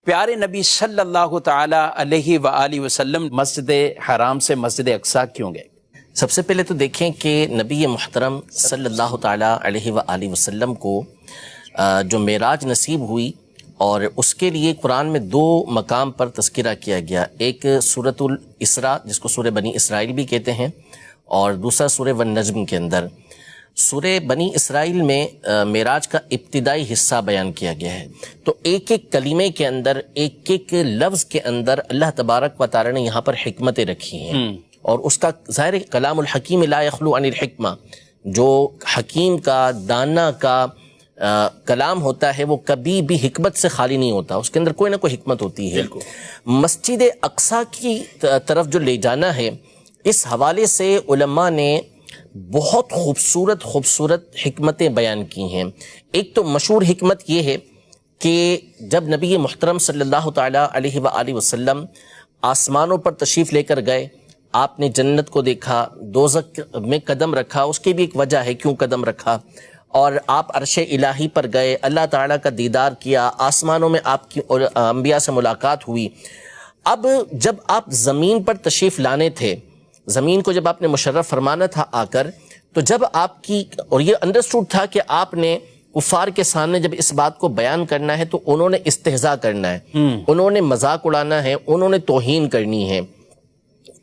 پیارے نبی صلی اللہ تعالی علیہ وآلہ وسلم مسجد حرام سے مسجد اقصی کیوں گئے؟ سب سے پہلے تو دیکھیں کہ نبی محترم صلی اللہ تعالی علیہ وآلہ وسلم کو جو معراج نصیب ہوئی اور اس کے لیے قرآن میں دو مقام پر تذکرہ کیا گیا، ایک سورۃ الاسراء جس کو سورہ بنی اسرائیل بھی کہتے ہیں، اور دوسرا سورہ والنجم کے اندر۔ سورہ بنی اسرائیل میں معراج کا ابتدائی حصہ بیان کیا گیا ہے، تو ایک ایک کلمے کے اندر، ایک ایک لفظ کے اندر اللہ تبارک و تعالی نے یہاں پر حکمتیں رکھی ہیں، اور اس کا ظاہر کلام الحکیم لا یخلو عن الحکمہ، جو حکیم کا دانا کا کلام ہوتا ہے وہ کبھی بھی حکمت سے خالی نہیں ہوتا، اس کے اندر کوئی نہ کوئی حکمت ہوتی ہے۔ مسجد اقصی کی طرف جو لے جانا ہے، اس حوالے سے علماء نے بہت خوبصورت حکمتیں بیان کی ہیں۔ ایک تو مشہور حکمت یہ ہے کہ جب نبی محترم صلی اللہ تعالیٰ علیہ وآلہ وسلم آسمانوں پر تشریف لے کر گئے، آپ نے جنت کو دیکھا، دوزخ میں قدم رکھا، اس کی بھی ایک وجہ ہے کیوں قدم رکھا، اور آپ عرش الہی پر گئے، اللہ تعالیٰ کا دیدار کیا، آسمانوں میں آپ کی انبیاء سے ملاقات ہوئی۔ اب جب آپ زمین پر تشریف لانے تھے، زمین کو جب آپ نے مشرف فرمانا تھا آ کر، تو جب آپ کی، اور یہ انڈرسٹوڈ تھا کہ آپ نے کفار کے سامنے جب اس بات کو بیان کرنا ہے تو انہوں نے استہزاء کرنا ہے، انہوں نے مذاق اڑانا ہے، انہوں نے توہین کرنی ہے،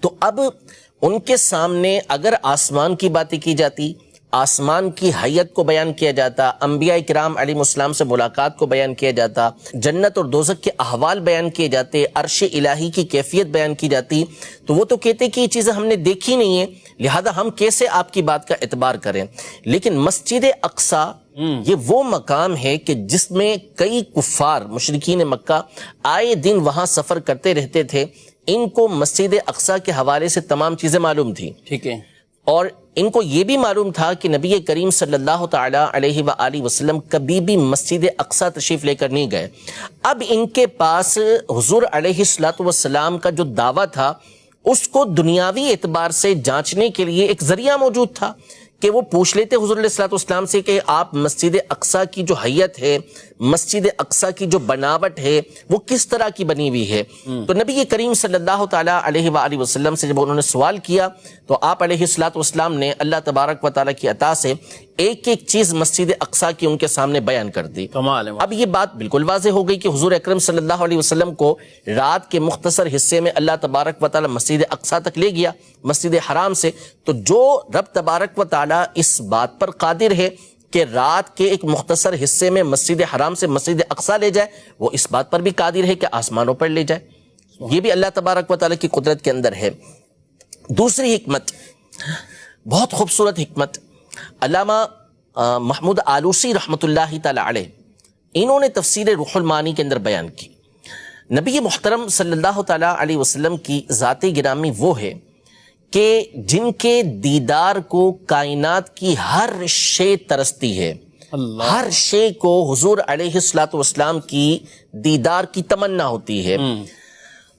تو اب ان کے سامنے اگر آسمان کی باتیں کی جاتی، آسمان کی حیت کو بیان کیا جاتا، انبیاء کرام علیہ السلام سے ملاقات کو بیان کیا جاتا، جنت اور دوزخ کے احوال بیان کیے جاتے، عرش الہی کی کیفیت بیان کی جاتی، تو وہ تو کہتے کہ یہ چیزیں ہم نے دیکھی نہیں ہیں، لہذا ہم کیسے آپ کی بات کا اعتبار کریں۔ لیکن مسجد اقصی یہ وہ مقام ہے کہ جس میں کئی کفار مشرکین مکہ آئے دن وہاں سفر کرتے رہتے تھے، ان کو مسجد اقصی کے حوالے سے تمام چیزیں معلوم تھی، ٹھیک ہے، اور ان کو یہ بھی معلوم تھا کہ نبی کریم صلی اللہ تعالی علیہ وآلہ وسلم کبھی بھی مسجد اقصی تشریف لے کر نہیں گئے۔ اب ان کے پاس حضور علیہ السلام کا جو دعویٰ تھا، اس کو دنیاوی اعتبار سے جانچنے کے لیے ایک ذریعہ موجود تھا کہ وہ پوچھ لیتے حضور علیہ السلام سے کہ آپ مسجد اقصی کی جو حیت ہے، مسجد اقصی کی جو بناوٹ ہے، وہ کس طرح کی بنی ہوئی ہے۔ تو نبی کریم صلی اللہ تعالیٰ علیہ وآلہ وسلم سے جب انہوں نے سوال کیا تو آپ علیہ السلام نے اللہ تبارک و تعالیٰ کی عطا سے ایک ایک چیز مسجد اقصی کی ان کے سامنے بیان کر دی۔ کمال ہے۔ اب یہ بات بالکل واضح ہو گئی کہ حضور اکرم صلی اللہ علیہ وسلم کو رات کے مختصر حصے میں اللہ تبارک و تعالیٰ مسجد اقصی تک لے گیا، مسجد حرام سے، تو جو رب تبارک و تعالیٰ اس بات پر قادر ہے کہ رات کے ایک مختصر حصے میں مسجد حرام سے مسجد اقصی لے جائے، وہ اس بات پر بھی قادر ہے کہ آسمانوں پر لے جائے، یہ بھی اللہ تبارک و تعالیٰ کی قدرت کے اندر ہے۔ دوسری حکمت، بہت خوبصورت حکمت، علامہ محمود آلوسی رحمۃ اللہ تعالی علیہ، انہوں نے تفسیر روح المعانی کے اندر بیان کی، نبی محترم صلی اللہ تعالی علیہ وسلم کی ذات گرامی وہ ہے کہ جن کے دیدار کو کائنات کی ہر شے ترستی ہے، ہر شے کو حضور علیہ السلام کی دیدار کی تمنا ہوتی ہے،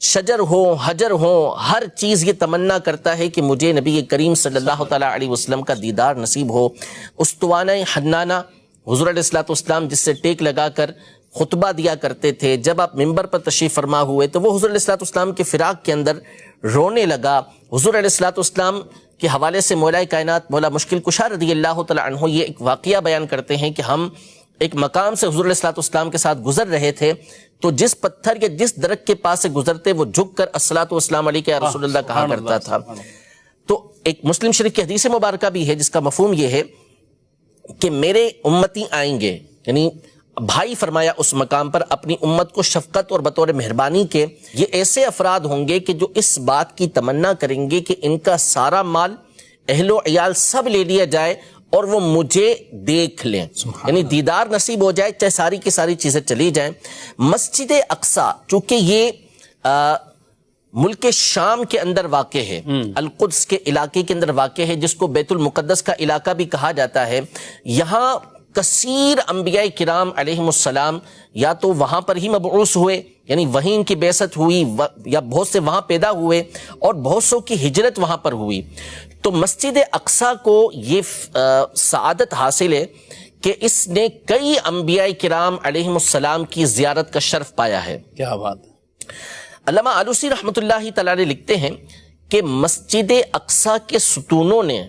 شجر ہو، حجر ہو، ہر چیز یہ تمنا کرتا ہے کہ مجھے نبی کریم صلی اللہ تعالیٰ علیہ وسلم کا دیدار نصیب ہو۔ استوانہ حنانہ حضور علیہ السلام جس سے ٹیک لگا کر خطبہ دیا کرتے تھے، جب آپ ممبر پر تشریف فرما ہوئے تو وہ حضور علیہ السلام کے فراق کے اندر رونے لگا۔ حضور علیہ السلام کے حوالے سے مولا کائنات مولا مشکل کشا رضی اللہ تعالیٰ عنہ یہ ایک واقعہ بیان کرتے ہیں کہ ہم ایک مقام سے حضور علیہ السلام کے ساتھ گزر رہے تھے، تو جس پتھر یا جس درخت کے پاس سے گزرتے وہ جھک کر الصلاۃ والسلام علیک یا رسول اللہ کہا کرتا تھا۔ تو ایک مسلم شریف کی حدیث مبارکہ بھی ہے جس کا مفہوم یہ ہے کہ میرے امتی آئیں گے، یعنی بھائی فرمایا اس مقام پر اپنی امت کو شفقت اور بطور مہربانی کے، یہ ایسے افراد ہوں گے کہ جو اس بات کی تمنا کریں گے کہ ان کا سارا مال، اہل و عیال سب لے لیا جائے اور وہ مجھے دیکھ لیں، یعنی دیدار نصیب ہو جائے، چاہے ساری کی ساری چیزیں چلی جائیں۔ مسجد اقصی چونکہ یہ ملک شام کے اندر واقع ہے، القدس کے علاقے کے اندر واقع ہے، جس کو بیت المقدس کا علاقہ بھی کہا جاتا ہے، یہاں کثیر انبیاء کرام علیہ السلام یا تو وہاں پر ہی مبعوث ہوئے، یعنی وہیں ان کی بعثت ہوئی، یا بہت سے وہاں پیدا ہوئے اور بہت سو کی ہجرت وہاں پر ہوئی۔ تو مسجد اقصی کو یہ سعادت حاصل ہے کہ اس نے کئی انبیاء کرام علیہم السلام کی زیارت کا شرف پایا ہے۔ کیا بات ہے۔ علامہ آلوسی رحمۃ اللہ تعالی علیہ لکھتے ہیں کہ مسجد اقصیٰ کے ستونوں نے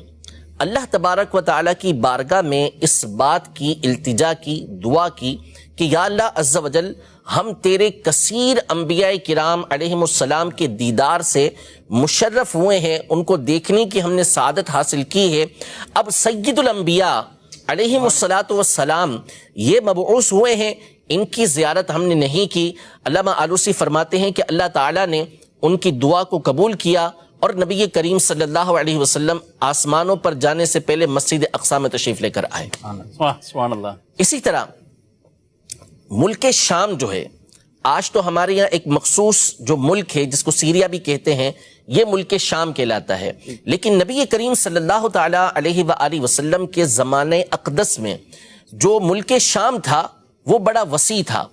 اللہ تبارک و تعالیٰ کی بارگاہ میں اس بات کی التجا کی، دعا کی کہ یا اللہ عز و جل، ہم تیرے کثیر انبیاء کرام علیہم السلام کے دیدار سے مشرف ہوئے ہیں، ان کو دیکھنے کی ہم نے سعادت حاصل کی ہے، اب سید الانبیاء علیہم السلام یہ مبعوث ہوئے ہیں، ان کی زیارت ہم نے نہیں کی۔ علامہ آلوسی فرماتے ہیں کہ اللہ تعالیٰ نے ان کی دعا کو قبول کیا اور نبی کریم صلی اللہ علیہ وسلم آسمانوں پر جانے سے پہلے مسجد اقصیٰ میں تشریف لے کر آئے۔ سبحان اللہ۔ اسی طرح ملک شام جو ہے، آج تو ہمارے یہاں ایک مخصوص جو ملک ہے جس کو سیریا بھی کہتے ہیں، یہ ملک شام کہلاتا ہے، لیکن نبی کریم صلی اللہ تعالی علیہ وآلہ وسلم کے زمانے اقدس میں جو ملک شام تھا وہ بڑا وسیع تھا۔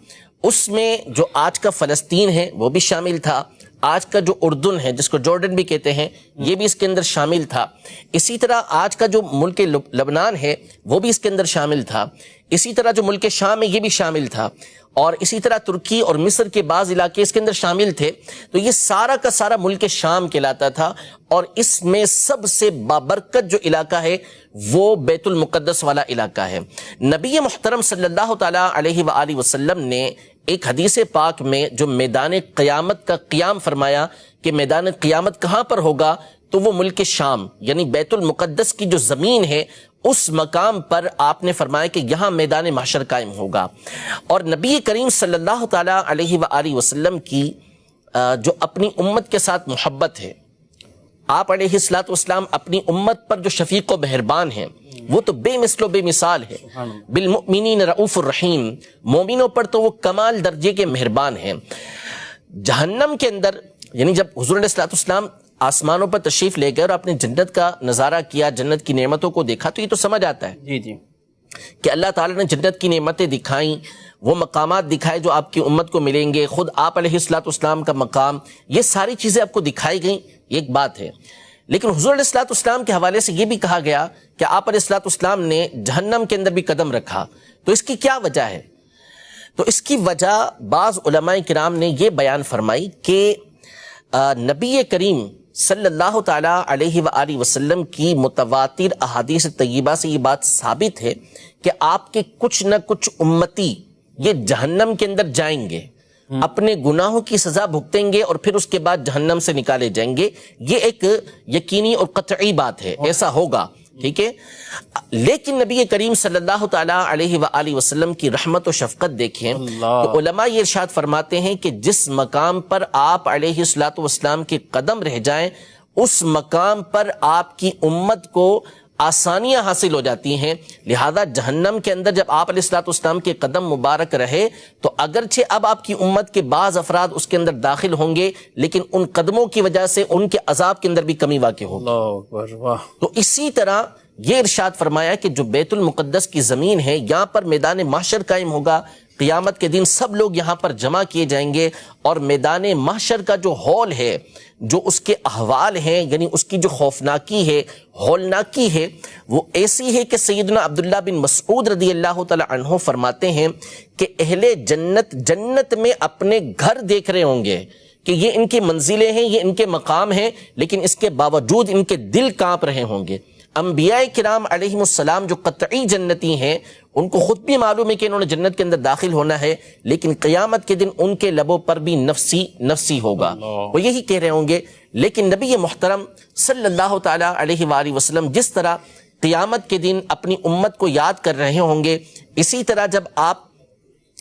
اس میں جو آج کا فلسطین ہے وہ بھی شامل تھا، آج کا جو اردن ہے جس کو جارڈن بھی کہتے ہیں یہ بھی اس کے اندر شامل تھا، اسی طرح آج کا جو ملک لبنان ہے وہ بھی اس کے اندر شامل تھا، اسی طرح جو ملک شام ہے یہ بھی شامل تھا، اور اسی طرح ترکی اور مصر کے بعض علاقے اس کے اندر شامل تھے۔ تو یہ سارا کا سارا ملک شام کہلاتا تھا، اور اس میں سب سے بابرکت جو علاقہ ہے وہ بیت المقدس والا علاقہ ہے۔ نبی محترم صلی اللہ تعالی علیہ وآلہ وسلم نے ایک حدیث پاک میں جو میدان قیامت کا قیام فرمایا کہ میدان قیامت کہاں پر ہوگا، تو وہ ملک شام یعنی بیت المقدس کی جو زمین ہے اس مقام پر آپ نے فرمایا کہ یہاں میدان محشر قائم ہوگا۔ اور نبی کریم صلی اللہ تعالی علیہ وآلہ وسلم کی جو اپنی امت کے ساتھ محبت ہے، آپ علیہ السلام اپنی امت پر جو شفیق و مہربان ہیں وہ تو بے مثل و بے مثال ہے۔ بالمؤمنین رؤوف الرحیم، مومنوں پر تو وہ کمال درجے کے مہربان ہیں۔ جہنم کے اندر یعنی جب حضور علیہ السلام آسمانوں پر تشریف لے گئے اور آپ نے جنت کا نظارہ کیا، جنت کی نعمتوں کو دیکھا، تو یہ تو سمجھ آتا ہے جی جی کہ اللہ تعالیٰ نے جنت کی نعمتیں دکھائیں، وہ مقامات دکھائے جو آپ کی امت کو ملیں گے، خود آپ علیہ السلام کا مقام، یہ ساری چیزیں آپ کو دکھائی گئیں، یہ ایک بات ہے۔ لیکن حضور علیہ السلام کے حوالے سے یہ بھی کہا گیا کہ آپ علیہ السلام نے جہنم کے اندر بھی قدم رکھا، تو اس کی کیا وجہ ہے؟ تو اس کی وجہ بعض علماء کرام نے یہ بیان فرمائی کہ نبی کریم صلی اللہ تعالی علیہ وآلہ وسلم کی متواتر احادیث طیبہ سے یہ بات ثابت ہے کہ آپ کے کچھ نہ کچھ امتی یہ جہنم کے اندر جائیں گے، اپنے گناہوں کی سزا بھگتیں گے اور پھر اس کے بعد جہنم سے نکالے جائیں گے، یہ ایک یقینی اور قطعی بات ہے، ایسا ہوگا، ٹھیک ہے۔ لیکن نبی کریم صلی اللہ تعالی علیہ وآلہ وسلم کی رحمت و شفقت دیکھیں تو علماء یہ ارشاد فرماتے ہیں کہ جس مقام پر آپ علیہ السلام کے قدم رہ جائیں اس مقام پر آپ کی امت کو آسانیاں حاصل ہو جاتی ہیں، لہذا جہنم کے اندر جب آپ علیہ السلام کے قدم مبارک رہے تو اگرچہ اب آپ کی امت کے بعض افراد اس کے اندر داخل ہوں گے لیکن ان قدموں کی وجہ سے ان کے عذاب کے اندر بھی کمی واقع ہوگی۔ اللہ اکبر، واہ۔ تو اسی طرح یہ ارشاد فرمایا کہ جو بیت المقدس کی زمین ہے یہاں پر میدان محشر قائم ہوگا، قیامت کے دن سب لوگ یہاں پر جمع کیے جائیں گے، اور میدان محشر کا جو ہول ہے، جو اس کے احوال ہیں، یعنی اس کی جو خوفناکی ہے، ہولناکی ہے، وہ ایسی ہے کہ سیدنا عبداللہ بن مسعود رضی اللہ تعالی عنہ فرماتے ہیں کہ اہل جنت جنت میں اپنے گھر دیکھ رہے ہوں گے کہ یہ ان کی منزلیں ہیں، یہ ان کے مقام ہیں، لیکن اس کے باوجود ان کے دل کانپ رہے ہوں گے۔ انبیاء کرام علیہم السلام جو قطعی جنتی ہیں ان کو خود بھی معلوم ہے کہ انہوں نے جنت کے اندر داخل ہونا ہے، لیکن قیامت کے دن ان کے لبوں پر بھی نفسی نفسی ہوگا، وہ یہی کہہ رہے ہوں گے۔ لیکن نبی محترم صلی اللہ تعالی علیہ وآلہ وسلم جس طرح قیامت کے دن اپنی امت کو یاد کر رہے ہوں گے، اسی طرح جب آپ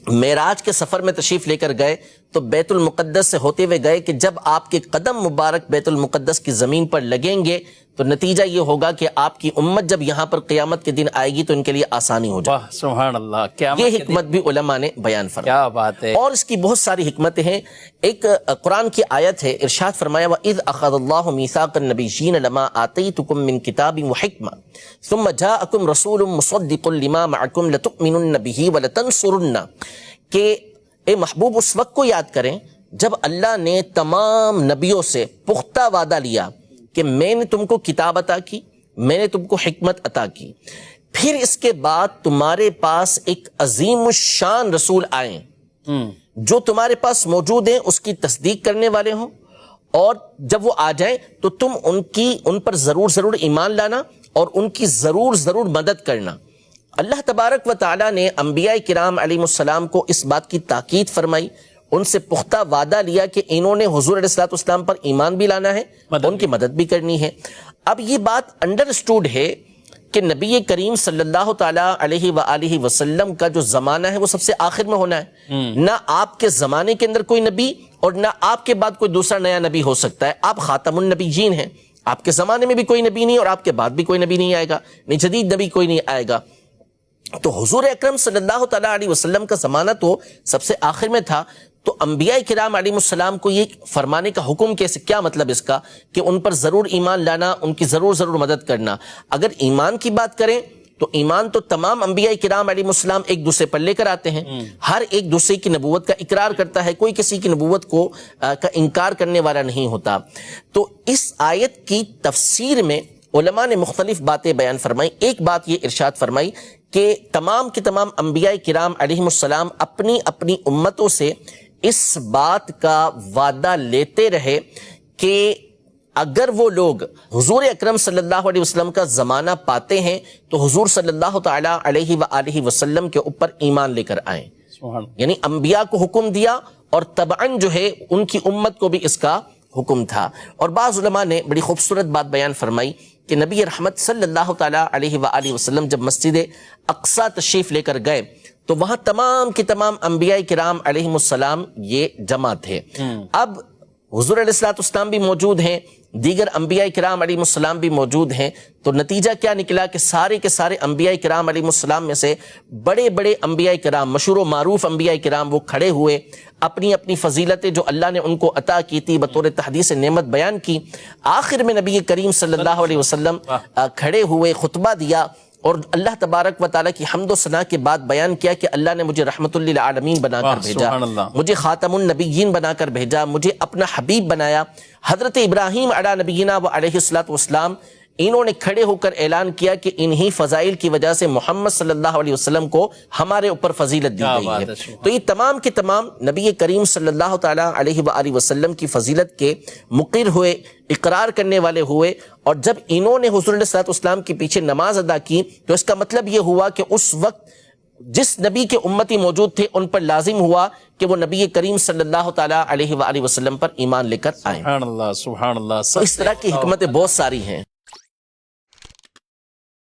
معراج کے سفر میں تشریف لے کر گئے تو بیت المقدس سے ہوتے ہوئے گئے کہ جب آپ کے قدم مبارک بیت المقدس کی زمین پر لگیں گے تو نتیجہ یہ ہوگا کہ آپ کی امت جب یہاں پر قیامت کے دن آئے گی تو ان کے لیے آسانی ہو جائے۔ واہ سبحان اللہ، یہ حکمت بھی علماء نے بیان فرمائی، کیا بات ہے۔ اور اس کی بہت ساری حکمتیں ہیں۔ ایک قرآن کی آیت ہے، ارشاد فرمایا وَإِذْ أَخَذَ اللَّهُ مِيثَاقَ النَّبِيِّينَ لَمَا آتَيْتُكُم مِّن كِتَابٍ وَحِكْمَةٍ ثُمَّ جَاءَكُمْ رَسُولٌ مُصَدِّقٌ لِّمَا مَعَكُمْ لَتُؤْمِنُنَّ بِهِ وَلَتَنصُرُنَّ، کہ اے محبوب اس وقت کو یاد کریں جب اللہ نے تمام نبیوں سے پختہ وعدہ لیا کہ میں نے تم کو کتاب عطا کی، میں نے تم کو حکمت عطا کی، پھر اس کے بعد تمہارے پاس ایک عظیم الشان رسول آئیں جو تمہارے پاس موجود ہیں، اس کی تصدیق کرنے والے ہوں، اور جب وہ آ جائیں تو تم ان پر ضرور ایمان لانا اور ان کی ضرور مدد کرنا۔ اللہ تبارک و تعالیٰ نے انبیاء کرام علیہ السلام کو اس بات کی تاکید فرمائی، ان سے پختہ وعدہ لیا کہ انہوں نے حضور علیہ الصلوۃ والسلام پر ایمان بھی لانا ہے، ان کی مدد بھی کرنی ہے۔ اب یہ بات انڈرسٹوڈ ہے کہ نبی کریم صلی اللہ تعالیٰ علیہ وآلہ وسلم کا جو زمانہ ہے وہ سب سے آخر میں ہونا ہے، نہ آپ کے زمانے کے اندر کوئی نبی اور نہ آپ کے بعد کوئی دوسرا نیا نبی ہو سکتا ہے۔ آپ خاتم النبیین ہیں، آپ کے زمانے میں بھی کوئی نبی نہیں اور آپ کے بعد بھی کوئی نبی نہیں آئے گا، نہیں جدید نبی کوئی نہیں آئے گا۔ تو حضور اکرم صلی اللہ تعالیٰ علیہ وسلم کا زمانہ تو سب سے آخر میں تھا، تو انبیاء کرام علیہ السلام کو یہ فرمانے کا حکم کیسے، کیا مطلب اس کا کہ ان پر ضرور ایمان لانا، ان کی ضرور مدد کرنا۔ اگر ایمان کی بات کریں تو ایمان تو تمام انبیاء کرام علیہ السلام ایک دوسرے پر لے کر آتے ہیں، ہر ایک دوسرے کی نبوت کا اقرار کرتا ہے، کوئی کسی کی نبوت کا انکار کرنے والا نہیں ہوتا۔ تو اس آیت کی تفسیر میں علماء نے مختلف باتیں بیان فرمائی۔ ایک بات یہ ارشاد فرمائی کہ تمام کے تمام انبیاء کرام علیہ السلام اپنی اپنی امتوں سے اس بات کا وعدہ لیتے رہے کہ اگر وہ لوگ حضور اکرم صلی اللہ علیہ وسلم کا زمانہ پاتے ہیں تو حضور صلی اللہ تعالیٰ علیہ وآلہ وسلم کے اوپر ایمان لے کر آئیں۔ یعنی انبیاء کو حکم دیا اور تبعاً جو ہے ان کی امت کو بھی اس کا حکم تھا۔ اور بعض علماء نے بڑی خوبصورت بات بیان فرمائی کہ نبی رحمت صلی اللہ تعالیٰ علیہ وآلہ وسلم جب مسجد اقصیٰ تشریف لے کر گئے تو وہاں تمام کے تمام انبیاء کرام علیہ السلام یہ جمع تھے۔ اب حضور علیہ الصلوۃ والسلام بھی موجود ہیں، دیگر انبیاء کرام علیہ السلام بھی موجود ہیں، تو نتیجہ کیا نکلا کہ سارے کے سارے انبیاء کرام علیہ السلام میں سے بڑے بڑے انبیاء کرام، مشہور و معروف انبیاء کرام، وہ کھڑے ہوئے، اپنی اپنی فضیلتیں جو اللہ نے ان کو عطا کی تھی بطور تحدیث نعمت بیان کی۔ آخر میں نبی کریم صلی اللہ علیہ وسلم کھڑے ہوئے، خطبہ دیا اور اللہ تبارک و تعالیٰ کی حمد و ثنا کے بعد بیان کیا کہ اللہ نے مجھے رحمت للعالمین بنا کر بھیجا، مجھے خاتم النبیین بنا کر بھیجا، مجھے اپنا حبیب بنایا۔ حضرت ابراہیم علی نبینا و علیہ الصلوۃ والسلام، انہوں نے کھڑے ہو کر اعلان کیا کہ انہی فضائل کی وجہ سے محمد صلی اللہ علیہ وسلم کو ہمارے اوپر فضیلت دی گئی ہے۔ تو یہ تمام کے تمام نبی کریم صلی اللہ تعالیٰ علیہ وآلہ وسلم کی فضیلت کے مقر ہوئے، اقرار کرنے والے ہوئے، اور جب انہوں نے حضور علیہ الصلوۃ والسلام کے پیچھے نماز ادا کی تو اس کا مطلب یہ ہوا کہ اس وقت جس نبی کے امتی موجود تھے ان پر لازم ہوا کہ وہ نبی کریم صلی اللہ تعالیٰ علیہ وآلہ وسلم پر ایمان لے کر آئیں۔ سبحان اللہ، سبحان اللہ۔ تو اس طرح کی حکمتیں بہت ساری ہیں۔